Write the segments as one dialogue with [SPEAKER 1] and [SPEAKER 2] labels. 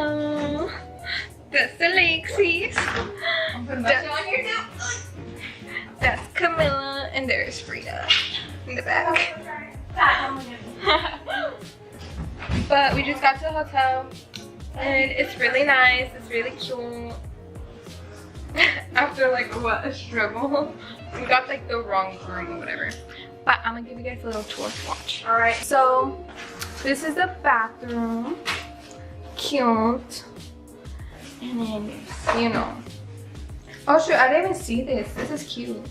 [SPEAKER 1] Camilla. That's Alexis. That's Camilla, and there's Frida in the back. But we just got to the hotel, and it's really nice. It's really cute. After like what a struggle, we got like the wrong room or whatever. But I'm gonna give you guys a little tour to watch. All right, so this is the bathroom. Cute. And then, you know. Oh shoot, I didn't even see this. This is cute.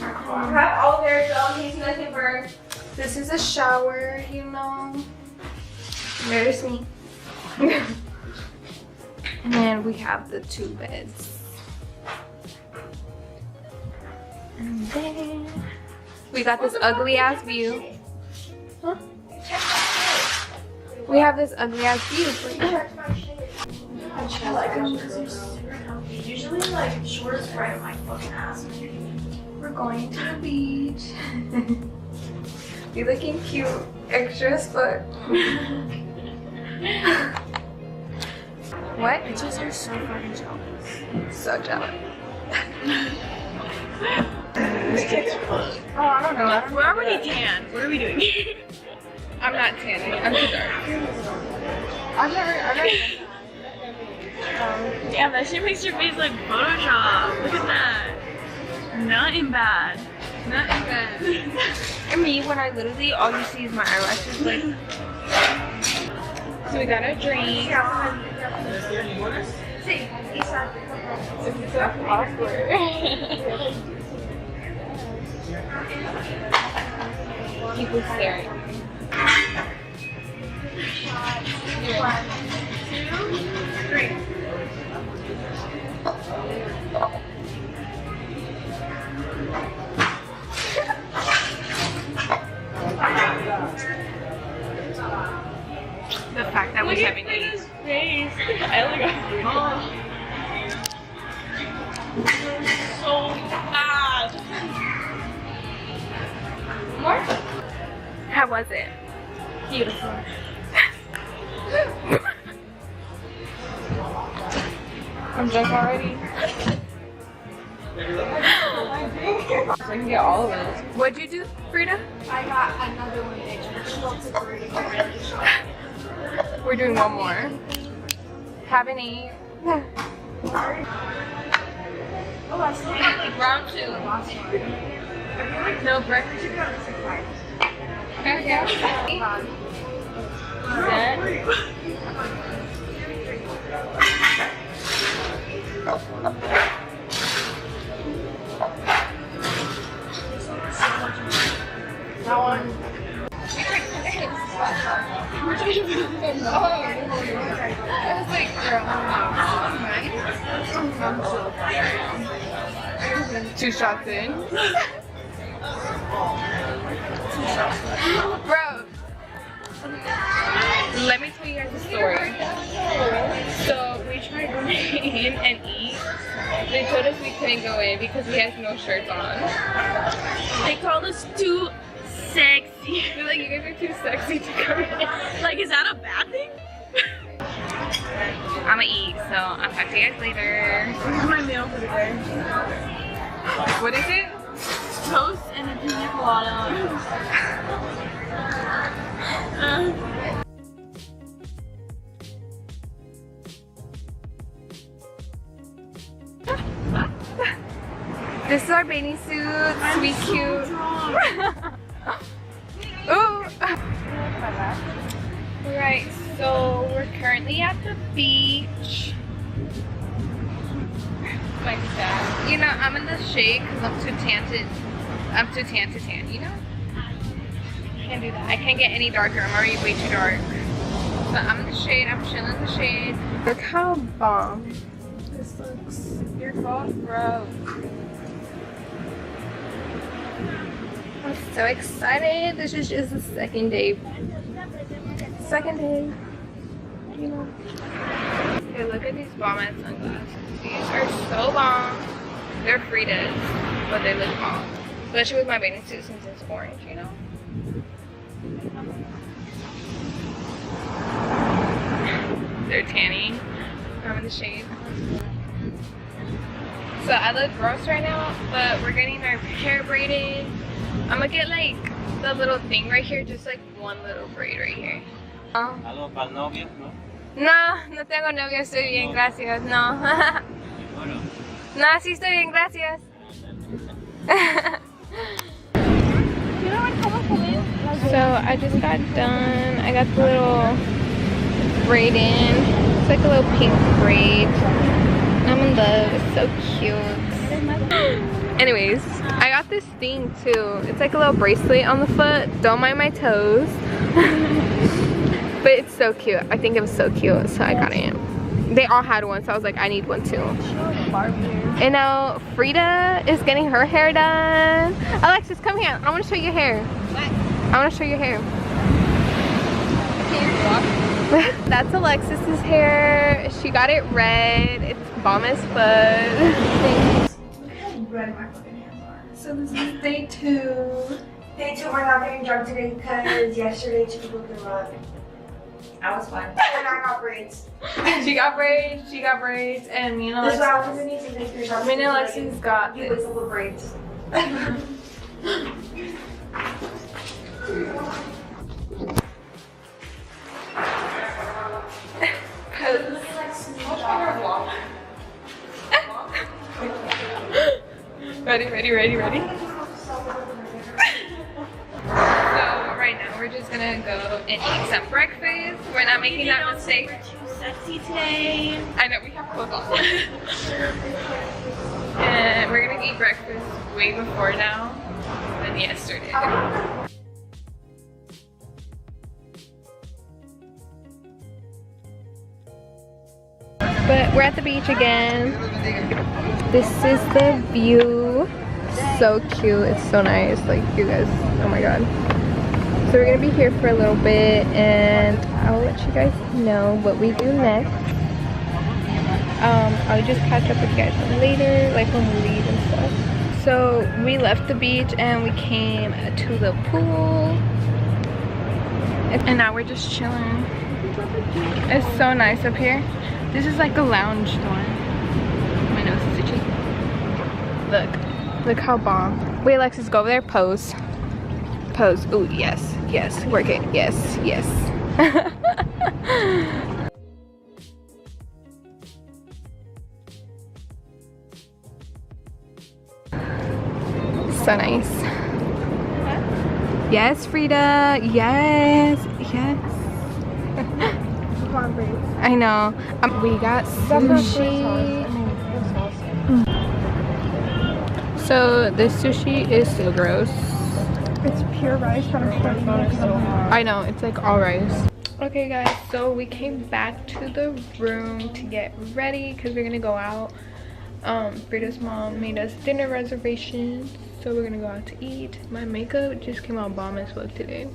[SPEAKER 1] I have all there, so in case you guys get burned. This is a shower, you know. There's me. And then we have the 2 beds. And then we got this ugly ass view. Huh? We have this ugly ass view for you.
[SPEAKER 2] I like them because they're super healthy. Usually, like, shorts right on my fucking ass.
[SPEAKER 1] We're going to the beach. You're looking cute, extra as fuck. What?
[SPEAKER 2] Bitches are so fucking jealous.
[SPEAKER 1] So jealous. Oh, I don't know.
[SPEAKER 2] We're already tan. What are we doing?
[SPEAKER 1] I'm not tanning. I'm too dark. I'm never.
[SPEAKER 2] Damn, that shit makes your face like Photoshop. Look at that. Nothing bad.
[SPEAKER 1] Nothing bad. And me, when I literally, all you see is my eyelashes. Like. So we got a drink. This is so awkward. People staring. 1, 2, 3. The fact that we haven't eaten.
[SPEAKER 2] His face. I look at so bad.
[SPEAKER 1] More? How was it?
[SPEAKER 2] Beautiful.
[SPEAKER 1] I'm drunk already. So I can get all of it. What'd you do, Frida?
[SPEAKER 2] I got another one extra.
[SPEAKER 1] We're doing one more. Haven't eaten.
[SPEAKER 2] Oh, I still got like
[SPEAKER 1] Round 2. No breakfast. Okay. Set.
[SPEAKER 2] that one.
[SPEAKER 1] Two shots in. Bro, let me tell you guys a story. So we tried going in and eat. They told us we couldn't go in because we had no shirts on.
[SPEAKER 2] They called us too sexy.
[SPEAKER 1] They're like, you guys are too sexy to come in.
[SPEAKER 2] Like, is that a bad thing?
[SPEAKER 1] I'ma eat, so I'll talk to you guys later.
[SPEAKER 2] This is my meal for the day.
[SPEAKER 1] What is it?
[SPEAKER 2] Toast and a pina colada.
[SPEAKER 1] This is our bathing suits. We cute. Ooh. Right, so we're currently at the beach. Like that. You know, I'm in the shade because I'm too tan to tan, you know? Can't do that. I can't get any darker. I'm already way too dark. So I'm in the shade. I'm chilling in the shade. Look how bomb this looks. Your fault, bro. I'm so excited. This is just the second day. Second day. You know. Okay, look at these bomb ass sunglasses. These are so bomb. They're Frida's, but they look bomb. Especially with my bathing suit since it's orange, you know. they're tanning. I'm in the shade. So I look gross right now, but we're getting our hair braided. I'm gonna get like the little thing right here, just like one little braid right here.
[SPEAKER 3] ¿Algo para novia, no?
[SPEAKER 1] No, no tengo novio, estoy bien, gracias. No.
[SPEAKER 3] Bueno.
[SPEAKER 1] No, sí estoy bien, gracias. So I just got done. I got the little braid in. It's like a little pink braid. I'm in love. It's so cute. Anyways, I got this thing too. It's like a little bracelet on the foot. Don't mind my toes. But it's so cute. I think it was so cute, so I got it. They all had one, so I was like, I need one too. And now Frida is getting her hair done. Alexis, come here. I want to show you hair. What? I want to show you hair. That's Alexis's hair. She got it red. It's bomb as fuck.
[SPEAKER 2] I had red my fucking hands are.
[SPEAKER 1] So this is day 2.
[SPEAKER 2] Day 2, we're not getting drunk today because yesterday 2 people threw up. That was fun. And I got braids.
[SPEAKER 1] She got braids, and me and
[SPEAKER 2] This is what I was
[SPEAKER 1] Alexis.
[SPEAKER 2] gonna take pictures of.
[SPEAKER 1] Me and Alexis got
[SPEAKER 2] You
[SPEAKER 1] this.
[SPEAKER 2] with the braids.
[SPEAKER 1] Ready? So right now we're just gonna go and eat some breakfast. We're not making that mistake.
[SPEAKER 2] We're too sexy today.
[SPEAKER 1] I know we have clothes on. And we're gonna eat breakfast way before now than yesterday. But we're at the beach again. This is the view. So cute. It's so nice. Like, you guys, oh my god. So we're gonna be here for a little bit, and I'll let you guys know what we do next. I'll just catch up with you guys later, like when we leave and stuff. So we left the beach and we came to the pool, and now we're just chilling. It's so nice up here. This is like a lounge one. My nose is itchy. Look how bomb. Wait, Alexis, go over there. Pose. Pose. Ooh, yes. Work it. Yes. So nice. Yes, Frida. Yes. I know. We got sushi. So this sushi is so gross.
[SPEAKER 2] It's pure rice from
[SPEAKER 1] I know, it's like all rice. Okay guys, so we came back to the room to get ready because we're gonna go out. Frida's mom made us dinner reservations, so we're gonna go out to eat. My makeup just came out bomb as fuck today.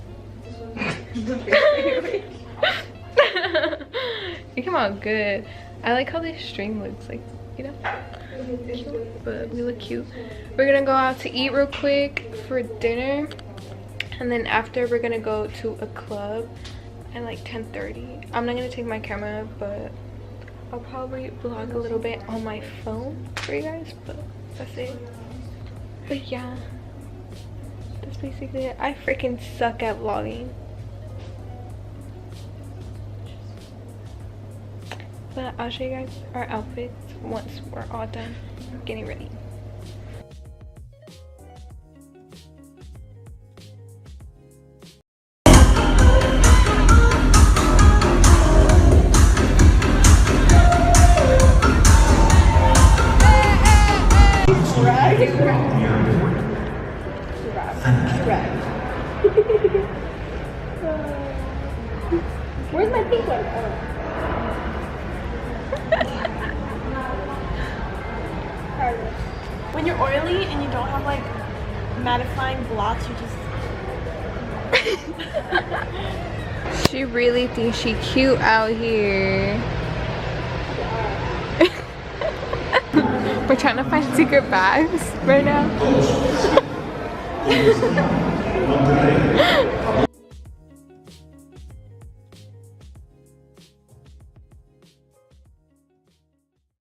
[SPEAKER 1] It came out good. I like how this string looks, like, you know, but we look cute. We're gonna go out to eat real quick for dinner, and then after we're gonna go to a club at like 10:30. I'm not gonna take my camera, but I'll probably vlog a little bit on my phone for you guys, but that's it. But yeah, that's basically it. I freaking suck at vlogging. But I'll show you guys our outfits once we're all done getting ready. Where's my pink one? Oh.
[SPEAKER 2] When you're oily and you don't have like mattifying blots, you just
[SPEAKER 1] She really thinks she cute out here. We're trying to find secret bags right now.